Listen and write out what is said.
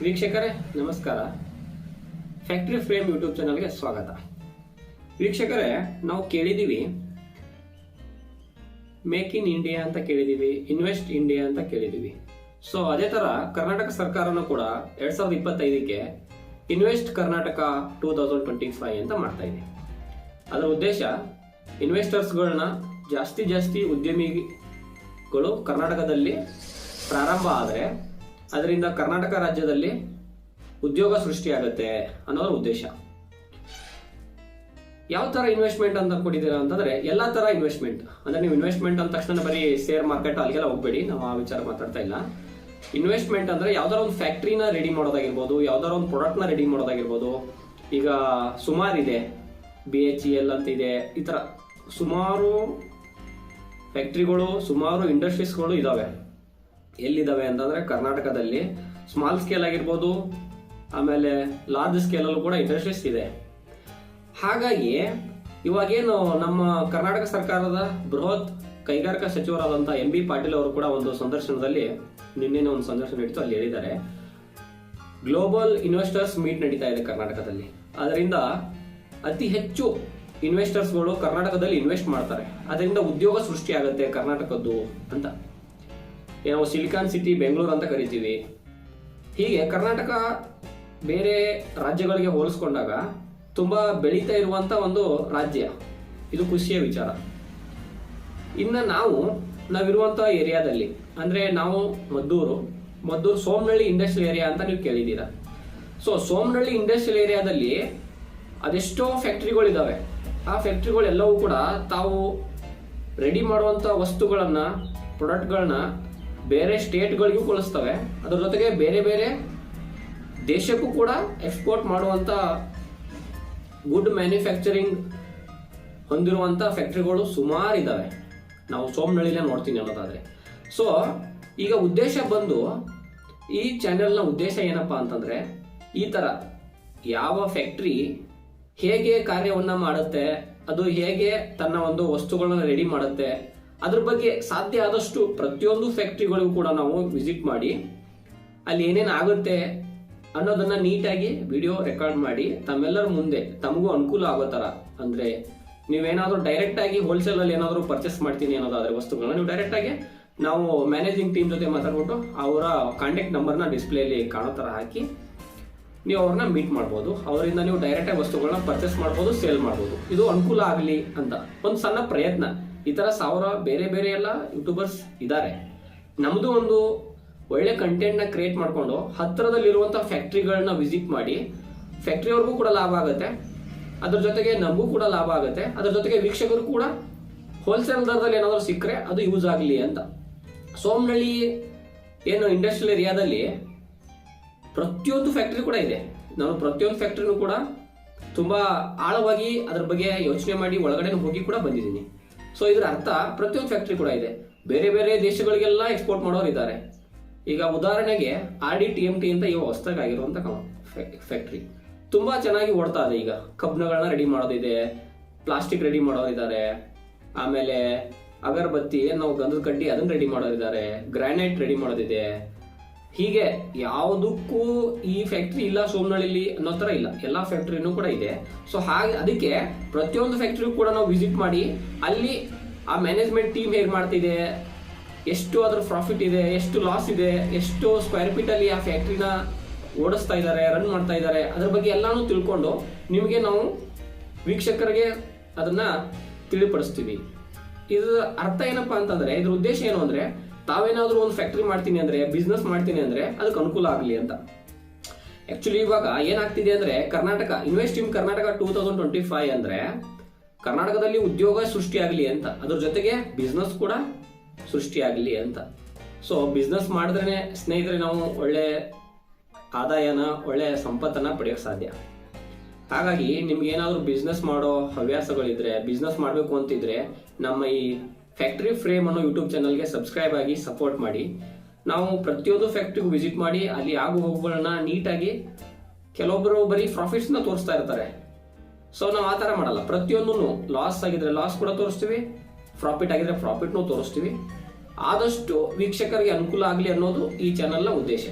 ವೀಕ್ಷಕರೇ ನಮಸ್ಕಾರ. Factory frame YouTube ಚಾನಲ್ಗೆ ಸ್ವಾಗತ. ವೀಕ್ಷಕರೇ, ನಾವು ಕೇಳಿದೀವಿ ಮೇಕ್ ಇನ್ ಇಂಡಿಯಾ ಅಂತ ಕೇಳಿದೀವಿ, ಇನ್ವೆಸ್ಟ್ ಇಂಡಿಯಾ ಅಂತ ಕೇಳಿದೀವಿ. ಸೊ ಅದೇ ತರ ಕರ್ನಾಟಕ ಸರ್ಕಾರನೂ ಕೂಡ 2025ಕ್ಕೆ ಇನ್ವೆಸ್ಟ್ ಕರ್ನಾಟಕ 2025 ಅಂತ ಮಾಡ್ತಾ ಇದೆ. ಅದರ ಉದ್ದೇಶ ಇನ್ವೆಸ್ಟರ್ಸ್ಗಳನ್ನ ಜಾಸ್ತಿ ಉದ್ಯಮಿಗಳು ಕರ್ನಾಟಕದಲ್ಲಿ ಪ್ರಾರಂಭ ಆದರೆ ಅದರಿಂದ ಕರ್ನಾಟಕ ರಾಜ್ಯದಲ್ಲಿ ಉದ್ಯೋಗ ಸೃಷ್ಟಿಯಾಗುತ್ತೆ ಅನ್ನೋದ್ರ ಉದ್ದೇಶ. ಯಾವ ತರ ಇನ್ವೆಸ್ಟ್ಮೆಂಟ್ ಅಂತ ಕೊಟ್ಟಿದ್ದೀರಾ ಅಂತಂದ್ರೆ ಎಲ್ಲಾ ತರ ಇನ್ವೆಸ್ಟ್ಮೆಂಟ್. ಅಂದ್ರೆ ನೀವು ಇನ್ವೆಸ್ಟ್ಮೆಂಟ್ ಅಂದ ತಕ್ಷಣ ಬರೀ ಶೇರ್ ಮಾರ್ಕೆಟ್ ಅಲ್ಲಿಗೆಲ್ಲ ಹೋಗ್ಬೇಡಿ, ನಾವು ಆ ವಿಚಾರ ಮಾತಾಡ್ತಾ ಇಲ್ಲ. ಇನ್ವೆಸ್ಟ್ಮೆಂಟ್ ಅಂದ್ರೆ ಯಾವ್ದಾರ ಒಂದು ಫ್ಯಾಕ್ಟ್ರಿನ ರೆಡಿ ಮಾಡೋದಾಗಿರ್ಬೋದು, ಯಾವ್ದಾರ ಒಂದು ಪ್ರಾಡಕ್ಟ್ ನ ರೆಡಿ ಮಾಡೋದಾಗಿರ್ಬೋದು. ಈಗ ಸುಮಾರು ಇದೆ, BHEL ಅಂತ ಇದೆ, ಈ ತರ ಸುಮಾರು ಫ್ಯಾಕ್ಟ್ರಿಗಳು, ಸುಮಾರು ಇಂಡಸ್ಟ್ರೀಸ್ಗಳು ಇದಾವೆ. ಎಲ್ಲಿದ್ದಾವೆ ಅಂತಂದ್ರೆ ಕರ್ನಾಟಕದಲ್ಲಿ ಸ್ಮಾಲ್ ಸ್ಕೇಲ್ ಆಗಿರ್ಬೋದು, ಆಮೇಲೆ ಲಾರ್ಜ್ ಸ್ಕೇಲ್ ಅಲ್ಲೂ ಕೂಡ ಇಂಡಸ್ಟ್ರೀಸ್ ಇದೆ. ಹಾಗಾಗಿ ಇವಾಗೇನು ನಮ್ಮ ಕರ್ನಾಟಕ ಸರ್ಕಾರದ ಬೃಹತ್ ಕೈಗಾರಿಕಾ ಸಚಿವರಾದಂತಹ MB ಪಾಟೀಲ್ ಅವರು ಕೂಡ ಒಂದು ಸಂದರ್ಶನದಲ್ಲಿ, ನಿನ್ನೆ ಒಂದು ಸಂದರ್ಶನ ನಡೀತು, ಅಲ್ಲಿ ಹೇಳಿದ್ದಾರೆ ಗ್ಲೋಬಲ್ ಇನ್ವೆಸ್ಟರ್ಸ್ ಮೀಟ್ ನಡೀತಾ ಇದೆ ಕರ್ನಾಟಕದಲ್ಲಿ. ಅದರಿಂದ ಅತಿ ಹೆಚ್ಚು ಇನ್ವೆಸ್ಟರ್ಸ್ಗಳು ಕರ್ನಾಟಕದಲ್ಲಿ ಇನ್ವೆಸ್ಟ್ ಮಾಡ್ತಾರೆ, ಅದರಿಂದ ಉದ್ಯೋಗ ಸೃಷ್ಟಿ ಆಗುತ್ತೆ ಕರ್ನಾಟಕದ್ದು ಅಂತ. ನಾವು ಸಿಲಿಕಾನ್ ಸಿಟಿ ಬೆಂಗಳೂರು ಅಂತ ಕರಿತೀವಿ. ಹೀಗೆ ಕರ್ನಾಟಕ ಬೇರೆ ರಾಜ್ಯಗಳಿಗೆ ಹೋಲಿಸ್ಕೊಂಡಾಗ ತುಂಬಾ ಬೆಳೀತಾ ಇರುವಂತ ಒಂದು ರಾಜ್ಯ. ಇದು ಖುಷಿಯ ವಿಚಾರ. ಇನ್ನು ನಾವಿರುವಂತಹ ಏರಿಯಾದಲ್ಲಿ ಅಂದ್ರೆ ನಾವು ಮದ್ದೂರು ಸೋಮನಹಳ್ಳಿ ಇಂಡಸ್ಟ್ರಿಯಲ್ ಏರಿಯಾ ಅಂತ ನೀವು ಕೇಳಿದ್ದೀರಾ. ಸೊ ಸೋಮನಹಳ್ಳಿ ಇಂಡಸ್ಟ್ರಿಯಲ್ ಏರಿಯಾದಲ್ಲಿ ಅದೆಷ್ಟೋ ಫ್ಯಾಕ್ಟ್ರಿಗಳಿದಾವೆ. ಆ ಫ್ಯಾಕ್ಟ್ರಿಗಳೆಲ್ಲವೂ ಕೂಡ ತಾವು ರೆಡಿ ಮಾಡುವಂತ ವಸ್ತುಗಳನ್ನ, ಪ್ರಾಡಕ್ಟ್ಗಳನ್ನ ಬೇರೆ ಸ್ಟೇಟ್ಗಳಿಗೂ ಕಳಿಸ್ತವೆ. ಅದರ ಜೊತೆಗೆ ಬೇರೆ ಬೇರೆ ದೇಶಕ್ಕೂ ಕೂಡ ಎಕ್ಸ್ಪೋರ್ಟ್ ಮಾಡುವಂತ ಗುಡ್ ಮ್ಯಾನುಫ್ಯಾಕ್ಚರಿಂಗ್ ಹೊಂದಿರುವಂತ ಫ್ಯಾಕ್ಟ್ರಿಗಳು ಸುಮಾರು ಇದಾವೆ. ನಾವು ಸೋಮನಹಳ್ಳಿನ ನೋಡ್ತೀನಿ ಅನ್ನೋದಾದ್ರೆ. ಸೊ ಈಗ ಉದ್ದೇಶ ಬಂದು, ಈ ಚಾನೆಲ್ನ ಉದ್ದೇಶ ಏನಪ್ಪಾ ಅಂತಂದ್ರೆ, ಈ ತರ ಯಾವ ಫ್ಯಾಕ್ಟ್ರಿ ಹೇಗೆ ಕಾರ್ಯವನ್ನ ಮಾಡುತ್ತೆ, ಅದು ಹೇಗೆ ತನ್ನ ಒಂದು ವಸ್ತುಗಳನ್ನ ರೆಡಿ ಮಾಡುತ್ತೆ, ಅದ್ರ ಬಗ್ಗೆ ಸಾಧ್ಯ ಆದಷ್ಟು ಪ್ರತಿಯೊಂದು ಫ್ಯಾಕ್ಟ್ರಿಗಳಿಗೂ ಕೂಡ ನಾವು ವಿಸಿಟ್ ಮಾಡಿ ಅಲ್ಲಿ ಏನೇನು ಆಗುತ್ತೆ ಅನ್ನೋದನ್ನ ನೀಟಾಗಿ ವಿಡಿಯೋ ರೆಕಾರ್ಡ್ ಮಾಡಿ ತಮ್ಮೆಲ್ಲರ ಮುಂದೆ ತಮಗೂ ಅನುಕೂಲ ಆಗೋ ತರ. ಅಂದ್ರೆ ನೀವೇನಾದ್ರೂ ಡೈರೆಕ್ಟ್ ಆಗಿ ಹೋಲ್ಸೇಲ್ ಅಲ್ಲಿ ಏನಾದ್ರು ಪರ್ಚೇಸ್ ಮಾಡ್ತೀನಿ ಅನ್ನೋದಾದ್ರೆ ವಸ್ತುಗಳನ್ನ ನೀವು ಡೈರೆಕ್ಟ್ ಆಗಿ ನಾವು ಮ್ಯಾನೇಜಿಂಗ್ ಟೀಮ್ ಜೊತೆ ಮಾತಾಡ್ಬಿಟ್ಟು ಅವರ ಕಾಂಟ್ಯಾಕ್ಟ್ ನಂಬರ್ನ ಡಿಸ್ಪ್ಲೇಲಿ ಕಾಣೋ ತರ ಹಾಕಿ ನೀವು ಅವ್ರನ್ನ ಮೀಟ್ ಮಾಡ್ಬೋದು. ಅವರಿಂದ ನೀವು ಡೈರೆಕ್ಟ್ ಆಗಿ ವಸ್ತುಗಳನ್ನ ಪರ್ಚೇಸ್ ಮಾಡ್ಬೋದು, ಸೇಲ್ ಮಾಡ್ಬೋದು. ಇದು ಅನುಕೂಲ ಆಗಲಿ ಅಂತ ಒಂದು ಸಣ್ಣ ಪ್ರಯತ್ನ. ಈ ತರ ಸಾವಿರ ಬೇರೆ ಬೇರೆ ಎಲ್ಲ ಯೂಟ್ಯೂಬರ್ಸ್ ಇದ್ದಾರೆ. ನಮ್ದು ಒಂದು ಒಳ್ಳೆ ಕಂಟೆಂಟ್ ನ ಕ್ರಿಯೇಟ್ ಮಾಡ್ಕೊಂಡು ಹತ್ತಿರದಲ್ಲಿರುವಂತಹ ಫ್ಯಾಕ್ಟ್ರಿಗಳನ್ನ ವಿಸಿಟ್ ಮಾಡಿ ಫ್ಯಾಕ್ಟ್ರಿಯವ್ರಿಗೂ ಕೂಡ ಲಾಭ ಆಗುತ್ತೆ, ಅದ್ರ ಜೊತೆಗೆ ನಮಗೂ ಕೂಡ ಲಾಭ ಆಗುತ್ತೆ, ಅದ್ರ ಜೊತೆಗೆ ವೀಕ್ಷಕರು ಕೂಡ ಹೋಲ್ಸೇಲ್ ದರದಲ್ಲಿ ಏನಾದ್ರು ಸಿಕ್ಕರೆ ಅದು ಯೂಸ್ ಆಗಲಿ ಅಂತ. ಸೋಮನಹಳ್ಳಿ ಏನು ಇಂಡಸ್ಟ್ರಿಯಲ್ ಏರಿಯಾದಲ್ಲಿ ಪ್ರತಿಯೊಂದು ಫ್ಯಾಕ್ಟ್ರಿ ಕೂಡ ಇದೆ. ನಾನು ಪ್ರತಿಯೊಂದು ಫ್ಯಾಕ್ಟ್ರಿನೂ ಕೂಡ ತುಂಬಾ ಆಳವಾಗಿ ಅದ್ರ ಬಗ್ಗೆ ಯೋಚನೆ ಮಾಡಿ ಒಳಗಡೆ ಹೋಗಿ ಕೂಡ ಬಂದಿದ್ದೀನಿ. ಸೊ ಇದ್ರ ಅರ್ಥ ಪ್ರತಿಯೊಂದು ಫ್ಯಾಕ್ಟ್ರಿ ಕೂಡ ಇದೆ. ಬೇರೆ ಬೇರೆ ದೇಶಗಳಿಗೆಲ್ಲ ಎಕ್ಸ್ಪೋರ್ಟ್ ಮಾಡೋರು ಇದ್ದಾರೆ. ಈಗ ಉದಾಹರಣೆಗೆ RDTMT ಅಂತ ಇವಾಗ ಹೊಸದಾಗಿ ಆಗಿರುವಂತ ಫ್ಯಾಕ್ಟ್ರಿ ತುಂಬಾ ಚೆನ್ನಾಗಿ ಓಡ್ತಾ ಇದೆ. ಈಗ ಕಬ್ಬಿಣಗಳನ್ನ ರೆಡಿ ಮಾಡೋದಿದೆ, ಪ್ಲಾಸ್ಟಿಕ್ ರೆಡಿ ಮಾಡೋರಿದ್ದಾರೆ, ಆಮೇಲೆ ಅಗರಬತ್ತಿ, ನಾವು ಗಂಧದ ಕಡ್ಡಿ ಅದನ್ನ ರೆಡಿ ಮಾಡೋರಿದ್ದಾರೆ, ಗ್ರಾನೈಟ್ ರೆಡಿ ಮಾಡೋದಿದೆ. ಹೀಗೆ ಯಾವುದಕ್ಕೂ ಈ ಫ್ಯಾಕ್ಟ್ರಿ ಇಲ್ಲ ಸೋಮನಹಳ್ಳಿ ಅನ್ನೋ ತರ ಇಲ್ಲ, ಎಲ್ಲಾ ಫ್ಯಾಕ್ಟ್ರಿನೂ ಕೂಡ ಇದೆ. ಸೊ ಹಾಗೆ ಅದಕ್ಕೆ ಪ್ರತಿಯೊಂದು ಫ್ಯಾಕ್ಟ್ರಿ ಕೂಡ ನಾವು ವಿಸಿಟ್ ಮಾಡಿ ಅಲ್ಲಿ ಆ ಮ್ಯಾನೇಜ್ಮೆಂಟ್ ಟೀಮ್ ಹೇಗೆ ಮಾಡ್ತಿದೆ, ಎಷ್ಟು ಅದ್ರ ಪ್ರಾಫಿಟ್ ಇದೆ, ಎಷ್ಟು ಲಾಸ್ ಇದೆ, ಎಷ್ಟು ಸ್ಕ್ವೇರ್ ಫೀಟ್ ಅಲ್ಲಿ ಆ ಫ್ಯಾಕ್ಟ್ರಿನ ಓಡಿಸ್ತಾ ಇದ್ದಾರೆ, ರನ್ ಮಾಡ್ತಾ ಇದ್ದಾರೆ, ಅದ್ರ ಬಗ್ಗೆ ಎಲ್ಲಾನು ತಿಳ್ಕೊಂಡು ನಿಮಗೆ ನಾವು ವೀಕ್ಷಕರಿಗೆ ಅದನ್ನ ತಿಳಿಪಡಿಸ್ತೀವಿ. ಇದ್ರ ಅರ್ಥ ಏನಪ್ಪಾ ಅಂತಂದ್ರೆ, ಇದ್ರ ಉದ್ದೇಶ ಏನು ಅಂದ್ರೆ, ತಾವೇನಾದ್ರೂ ಒಂದು ಫ್ಯಾಕ್ಟ್ರಿ ಮಾಡ್ತೀನಿ ಅಂದ್ರೆ, ಬಿಸ್ನೆಸ್ ಮಾಡ್ತೀನಿ ಅಂದ್ರೆ ಅದಕ್ಕೆ ಅನುಕೂಲ ಆಗಲಿ ಅಂತ. ಆಕ್ಚುಲಿ ಇವಾಗ ಏನಾಗ್ತಿದೆ ಅಂದ್ರೆ, ಕರ್ನಾಟಕ ಇನ್ವೆಸ್ಟ್ ಇನ್ ಕರ್ನಾಟಕ 2025 ಅಂದ್ರೆ ಕರ್ನಾಟಕದಲ್ಲಿ ಉದ್ಯೋಗ ಸೃಷ್ಟಿಯಾಗಲಿ ಅಂತ, ಅದ್ರ ಜೊತೆಗೆ ಬಿಸ್ನೆಸ್ ಕೂಡ ಸೃಷ್ಟಿಯಾಗಲಿ ಅಂತ. ಸೊ ಬಿಸ್ನೆಸ್ ಮಾಡಿದ್ರೆ ಸ್ನೇಹಿತರೆ ನಾವು ಒಳ್ಳೆ ಆದಾಯನ, ಒಳ್ಳೆ ಸಂಪತ್ತನ್ನ ಪಡೆಯೋಕೆ ಸಾಧ್ಯ. ಹಾಗಾಗಿ ನಿಮ್ಗೆ ಏನಾದ್ರು ಬಿಸ್ನೆಸ್ ಮಾಡೋ ಹವ್ಯಾಸಗಳಿದ್ರೆ, ಬಿಸ್ನೆಸ್ ಮಾಡಬೇಕು ಅಂತಿದ್ರೆ, ನಮ್ಮ ಈ ಫ್ಯಾಕ್ಟರಿ ಫ್ರೇಮ್ ಅನ್ನೋ ಯೂಟ್ಯೂಬ್ ಚಾನಲ್ಗೆ ಸಬ್ಸ್ಕ್ರೈಬ್ ಆಗಿ ಸಪೋರ್ಟ್ ಮಾಡಿ. ನಾವು ಪ್ರತಿಯೊಂದು ಫ್ಯಾಕ್ಟ್ರಿಗೂ ವಿಸಿಟ್ ಮಾಡಿ ಅಲ್ಲಿ ಆಗು ಹೋಗುಗಳನ್ನ ನೀಟಾಗಿ, ಕೆಲವೊಬ್ಬರು ಬರೀ ಪ್ರಾಫಿಟ್ಸ್ ನ ತೋರಿಸ್ತಾ ಇರ್ತಾರೆ. ಸೊ ನಾವು ಆ ತರ ಮಾಡಲ್ಲ. ಪ್ರತಿಯೊಂದನ್ನು ಲಾಸ್ ಆಗಿದ್ರೆ ಲಾಸ್ ಕೂಡ ತೋರಿಸ್ತೀವಿ, ಪ್ರಾಫಿಟ್ ಆಗಿದ್ರೆ ಪ್ರಾಫಿಟ್ನೂ ತೋರಿಸ್ತೀವಿ. ಆದಷ್ಟು ವೀಕ್ಷಕರಿಗೆ ಅನುಕೂಲ ಆಗಲಿ ಅನ್ನೋದು ಈ ಚಾನೆಲ್ನ ಉದ್ದೇಶ.